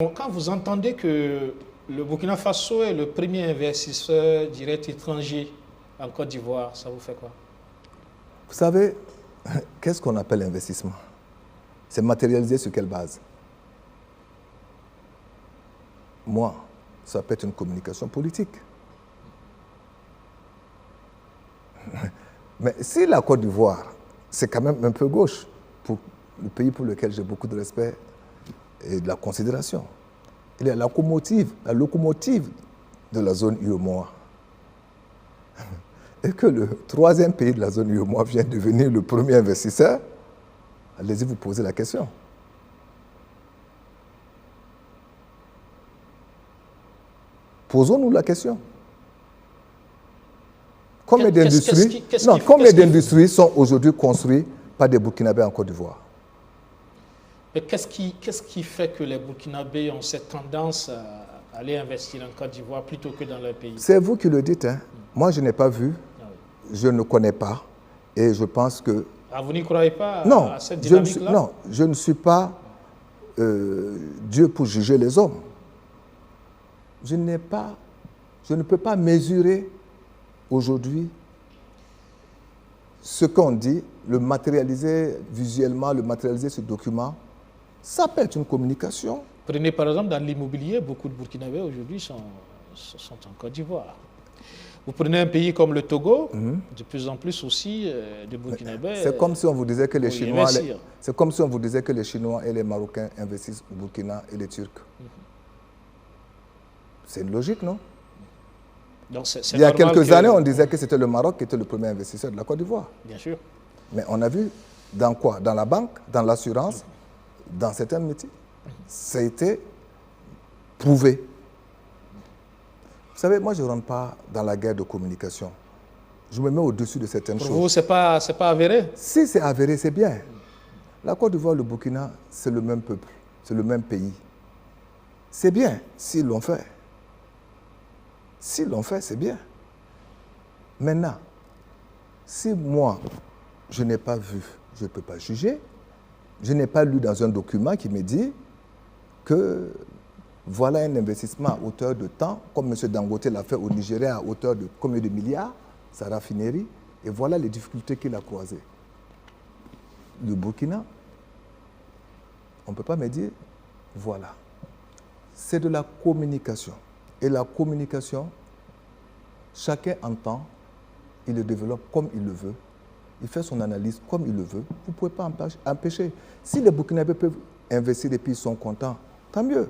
Quand vous entendez que le Burkina Faso est le premier investisseur direct étranger en Côte d'Ivoire, ça vous fait quoi? Vous savez, qu'est-ce qu'on appelle investissement? C'est matérialisé sur quelle base? Moi, ça peut être une communication politique. Mais si la Côte d'Ivoire, c'est quand même un peu gauche, pour le pays pour lequel j'ai beaucoup de respect et de la considération. Il est la locomotive de la zone UEMOA. Et que le troisième pays de la zone UEMOA vient devenir le premier investisseur, allez-y vous poser la question. Posons-nous la question. Combien d'industries sont aujourd'hui construites par des Burkinabés en Côte d'Ivoire? Mais qu'est-ce qui fait que les Burkinabés ont cette tendance à aller investir en Côte d'Ivoire plutôt que dans leur pays? C'est vous qui le dites. Hein. Moi, je n'ai pas vu, je ne connais pas, et je pense que... Ah, vous n'y croyez pas à cette dynamique-là? Non, je ne suis pas Dieu pour juger les hommes. Je ne peux pas mesurer aujourd'hui ce qu'on dit, le matérialiser visuellement, le matérialiser sur document. Ça peut être une communication. Prenez par exemple dans l'immobilier, beaucoup de Burkinabés aujourd'hui sont en Côte d'Ivoire. Vous prenez un pays comme le Togo, de plus en plus aussi de Burkinabés. C'est comme si on vous disait que les Chinois, c'est comme si on vous disait que les Chinois et les Marocains investissent au Burkina et les Turcs. C'est une logique, non? Donc il y a quelques années, on disait que c'était le Maroc qui était le premier investisseur de la Côte d'Ivoire. Bien sûr. Mais on a vu dans quoi? Dans la banque, dans l'assurance, dans certains métiers. Ça a été prouvé. Vous savez, moi, je ne rentre pas dans la guerre de communication. Je me mets au-dessus de certaines choses. Pour vous, ce n'est pas avéré? Si c'est avéré, c'est bien. La Côte d'Ivoire, le Burkina, c'est le même peuple, c'est le même pays. C'est bien s'ils l'ont fait. S'ils l'ont fait, c'est bien. Maintenant, si moi, je n'ai pas vu, je ne peux pas juger. Je n'ai pas lu dans un document qui me dit que voilà un investissement à hauteur de temps, comme M. Dangote l'a fait au Nigeria à hauteur de combien de milliards, sa raffinerie, et voilà les difficultés qu'il a croisées. Le Burkina, on ne peut pas me dire, voilà. C'est de la communication. Et la communication, chacun entend, il le développe comme il le veut, il fait son analyse comme il le veut. Vous ne pouvez pas empêcher. Si les Burkinabés peuvent investir et puis ils sont contents, tant mieux.